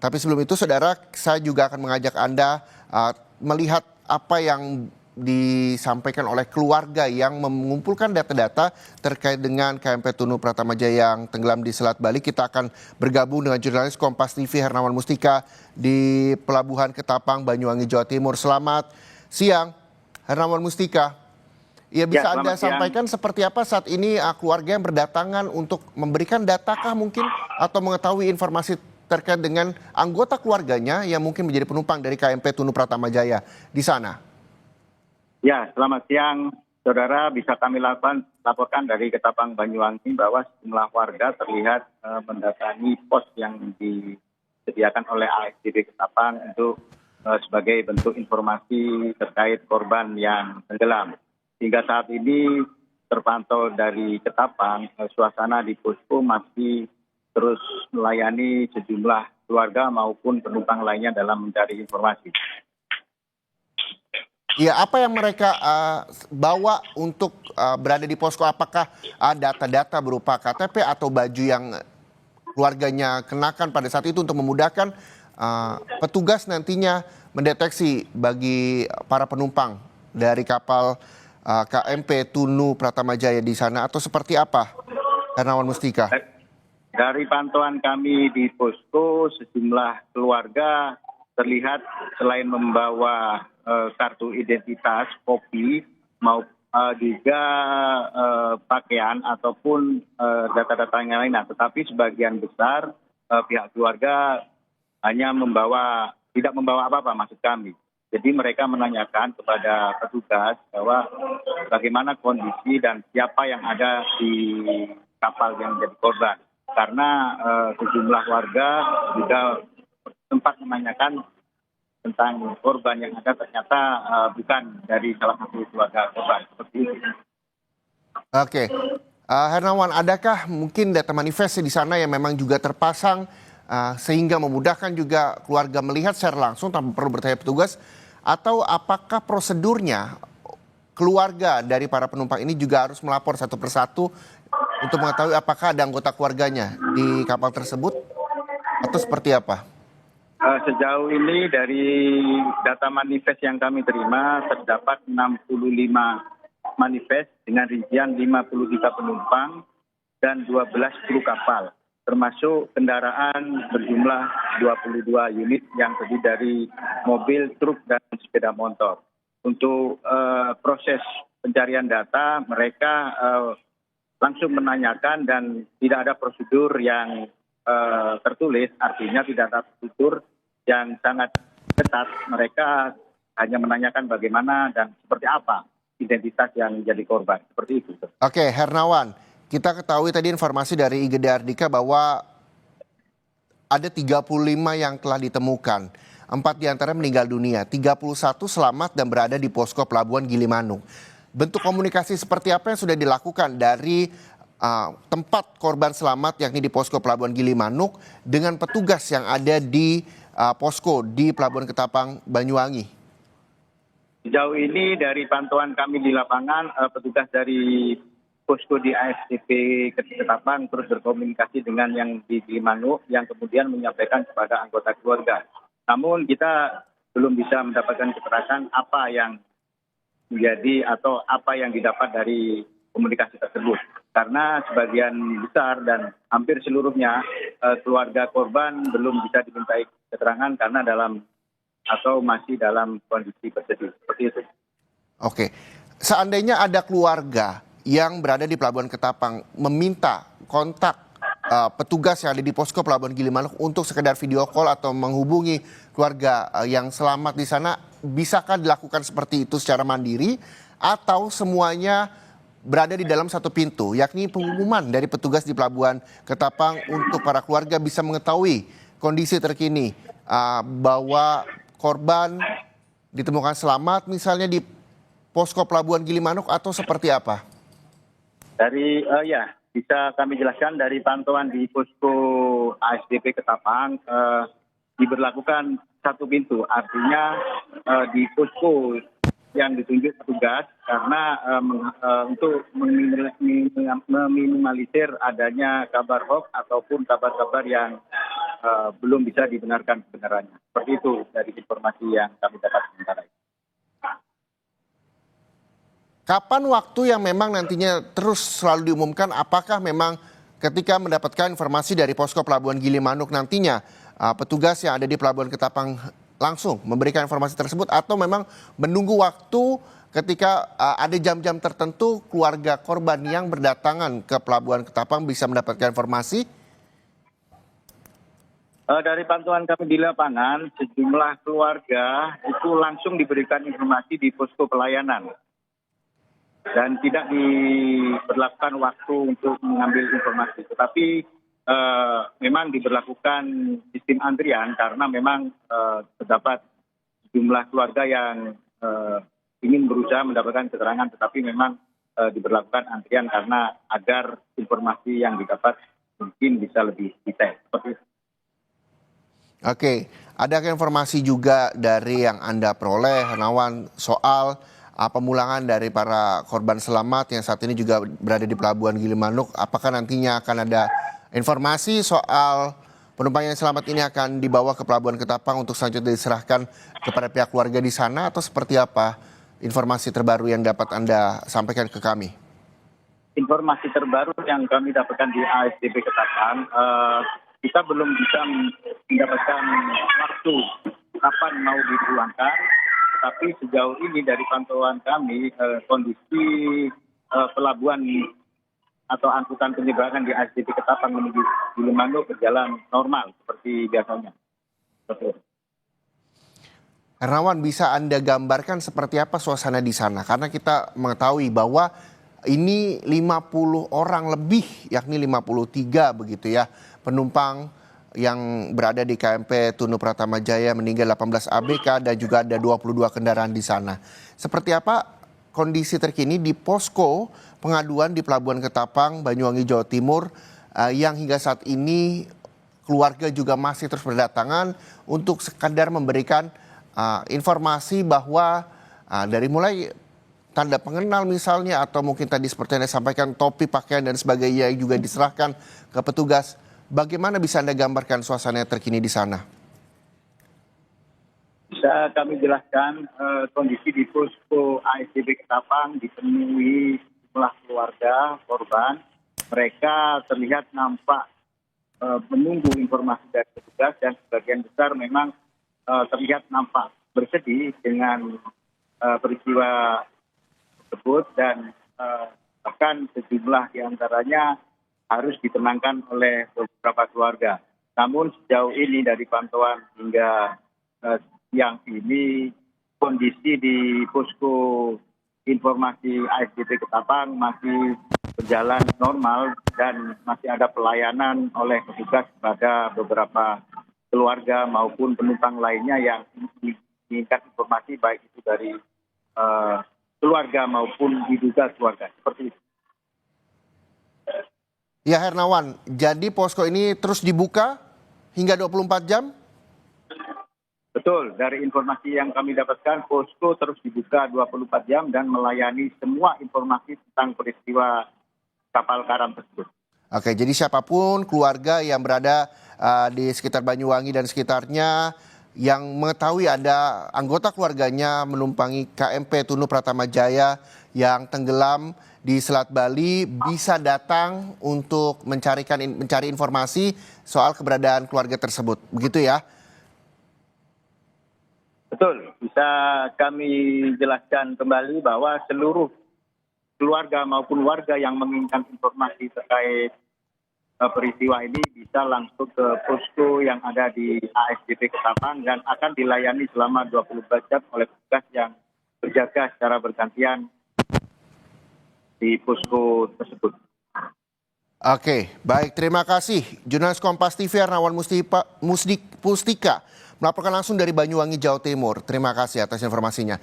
Tapi sebelum itu, saudara, saya juga akan mengajak Anda melihat apa yang disampaikan oleh keluarga yang mengumpulkan data-data terkait dengan KMP Tunu Pratamajaya yang tenggelam di Selat Bali. Kita akan bergabung dengan jurnalis Kompas TV Hernawan Mustika di Pelabuhan Ketapang, Banyuwangi, Jawa Timur. Selamat siang, Hernawan Mustika. Ya, bisa Anda sampaikan seperti apa saat ini keluarga yang berdatangan untuk memberikan datakah mungkin atau mengetahui informasi terkait dengan anggota keluarganya yang mungkin menjadi penumpang dari KMP Tunu Pratamajaya di sana? Ya, selamat siang, saudara. Bisa kami laporkan dari Ketapang, Banyuwangi bahwa sejumlah warga terlihat mendatangi pos yang disediakan oleh ASDP Ketapang untuk sebagai bentuk informasi terkait korban yang tenggelam. Hingga saat ini terpantau dari Ketapang, suasana di posko masih terus melayani sejumlah keluarga maupun penumpang lainnya dalam mencari informasi. Ya, apa yang mereka bawa untuk berada di posko? Apakah data-data berupa KTP atau baju yang keluarganya kenakan pada saat itu untuk memudahkan petugas nantinya mendeteksi bagi para penumpang dari kapal KMP Tunu Pratamajaya di sana, atau seperti apa, Hernawan Mustika? Dari pantauan kami di posko, sejumlah keluarga terlihat selain membawa kartu identitas, kopi, maupun juga pakaian ataupun data-data yang lainnya. Tetapi sebagian besar pihak keluarga hanya tidak membawa apa-apa, maksud kami. Jadi mereka menanyakan kepada petugas bahwa bagaimana kondisi dan siapa yang ada di kapal yang menjadi korban. Karena sejumlah warga juga sempat menanyakan tentang korban yang ada ternyata bukan dari salah satu keluarga korban. Seperti itu. Oke. Hernawan, adakah mungkin data manifest di sana yang memang juga terpasang sehingga memudahkan juga keluarga melihat secara langsung tanpa perlu bertanya petugas? Atau apakah prosedurnya keluarga dari para penumpang ini juga harus melapor satu persatu untuk mengetahui apakah ada anggota keluarganya di kapal tersebut atau seperti apa? Sejauh ini dari data manifest yang kami terima terdapat 65 manifest dengan rincian 53 penumpang dan 12 kru kapal, termasuk kendaraan berjumlah 22 unit yang terdiri dari mobil, truk, dan sepeda motor. Untuk proses pencarian data, mereka langsung menanyakan dan tidak ada prosedur yang tertulis, artinya tidak ada prosedur yang sangat ketat. Mereka hanya menanyakan bagaimana dan seperti apa identitas yang jadi korban, seperti itu. Oke, Hernawan, kita ketahui tadi informasi dari IGD Ardika bahwa ada 35 yang telah ditemukan, 4 diantara meninggal dunia, 31 selamat dan berada di posko pelabuhan Gilimanuk. Bentuk komunikasi seperti apa yang sudah dilakukan dari tempat korban selamat yakni di posko pelabuhan Gilimanuk dengan petugas yang ada di posko di Pelabuhan Ketapang, Banyuwangi? Sejauh ini dari pantauan kami di lapangan, petugas dari posko di ASDP Ketapang terus berkomunikasi dengan yang di Gilimanuk yang kemudian menyampaikan kepada anggota keluarga. Namun kita belum bisa mendapatkan keterangan apa yang menjadi atau apa yang didapat dari komunikasi tersebut. Karena sebagian besar dan hampir seluruhnya keluarga korban belum bisa dimintai keterangan karena masih dalam kondisi bersedih. Seperti itu. Oke, seandainya ada keluarga yang berada di Pelabuhan Ketapang meminta kontak petugas yang ada di posko Pelabuhan Gilimanuk untuk sekedar video call atau menghubungi keluarga yang selamat di sana, bisakah dilakukan seperti itu secara mandiri atau semuanya berada di dalam satu pintu, yakni pengumuman dari petugas di Pelabuhan Ketapang untuk para keluarga bisa mengetahui kondisi terkini bahwa korban ditemukan selamat misalnya di posko Pelabuhan Gilimanuk atau seperti apa? Bisa kami jelaskan dari pantauan di posko ASDP Ketapang diberlakukan satu pintu, artinya di posko yang ditunjuk petugas karena untuk meminimalisir adanya kabar hoax ataupun kabar-kabar yang belum bisa dibenarkan kebenarannya. Seperti itu dari informasi yang kami dapat sementara ini. Kapan waktu yang memang nantinya terus selalu diumumkan, apakah memang ketika mendapatkan informasi dari posko Pelabuhan Gilimanuk nantinya petugas yang ada di Pelabuhan Ketapang langsung memberikan informasi tersebut, atau memang menunggu waktu ketika ada jam-jam tertentu keluarga korban yang berdatangan ke Pelabuhan Ketapang bisa mendapatkan informasi? Dari pantauan kami di lapangan, sejumlah keluarga itu langsung diberikan informasi di posko pelayanan. Dan tidak diberlakukan waktu untuk mengambil informasi. Tetapi memang diberlakukan sistem antrian karena memang terdapat jumlah keluarga yang ingin berusaha mendapatkan keterangan, tetapi memang diberlakukan antrian karena agar informasi yang didapat mungkin bisa lebih detail. Seperti itu. Oke, ada informasi juga dari yang Anda peroleh, Hernawan, soal pemulangan dari para korban selamat yang saat ini juga berada di Pelabuhan Gilimanuk. Apakah nantinya akan ada informasi soal penumpang yang selamat ini akan dibawa ke Pelabuhan Ketapang untuk selanjutnya diserahkan kepada pihak keluarga di sana, atau seperti apa informasi terbaru yang dapat Anda sampaikan ke kami? Informasi terbaru yang kami dapatkan di ASDP Ketapang, kita belum bisa mendapatkan waktu kapan mau dipulangkan, tapi sejauh ini dari pantauan kami kondisi pelabuhan atau angkutan penyeberangan di ASDP Ketapang menuju Gilimanuk berjalan normal seperti biasanya. Betul. Hernawan, bisa Anda gambarkan seperti apa suasana di sana? Karena kita mengetahui bahwa ini 50 orang lebih, yakni 53 begitu ya, penumpang yang berada di KMP Tunu Pratama Jaya meninggal 18 ABK dan juga ada 22 kendaraan di sana. Seperti apa kondisi terkini di posko pengaduan di Pelabuhan Ketapang, Banyuwangi, Jawa Timur yang hingga saat ini keluarga juga masih terus berdatangan untuk sekadar memberikan informasi bahwa dari mulai tanda pengenal misalnya, atau mungkin tadi seperti yang disampaikan topi, pakaian dan sebagainya yang juga diserahkan ke petugas. Bagaimana bisa Anda gambarkan suasana terkini di sana? Bisa kami jelaskan kondisi di posko ASDP Ketapang dipenuhi jumlah keluarga korban. Mereka terlihat nampak menunggu informasi dari petugas, dan sebagian besar memang terlihat nampak bersedih dengan peristiwa tersebut, dan bahkan sejumlah diantaranya harus ditenangkan oleh beberapa keluarga. Namun sejauh ini dari pantauan hingga siang ini, kondisi di posko informasi ASDP Ketapang masih berjalan normal dan masih ada pelayanan oleh petugas kepada beberapa keluarga maupun penumpang lainnya yang menginginkan informasi, baik itu dari keluarga maupun diduga keluarga. Seperti itu. Ya Hernawan, jadi posko ini terus dibuka hingga 24 jam? Betul, dari informasi yang kami dapatkan, posko terus dibuka 24 jam dan melayani semua informasi tentang peristiwa kapal karam tersebut. Oke, jadi siapapun keluarga yang berada di sekitar Banyuwangi dan sekitarnya yang mengetahui ada anggota keluarganya menumpangi KMP Tunu Pratama Jaya yang tenggelam di Selat Bali bisa datang untuk mencari informasi soal keberadaan keluarga tersebut. Begitu ya? Betul, bisa kami jelaskan kembali bahwa seluruh keluarga maupun warga yang menginginkan informasi terkait peristiwa ini bisa langsung ke posko yang ada di ASDP Ketapang dan akan dilayani selama 24 jam oleh petugas yang berjaga secara bergantian di posko tersebut. Oke, baik, terima kasih. Jurnalis Kompas TV Hernawan Pustika melaporkan langsung dari Banyuwangi, Jawa Timur. Terima kasih atas informasinya.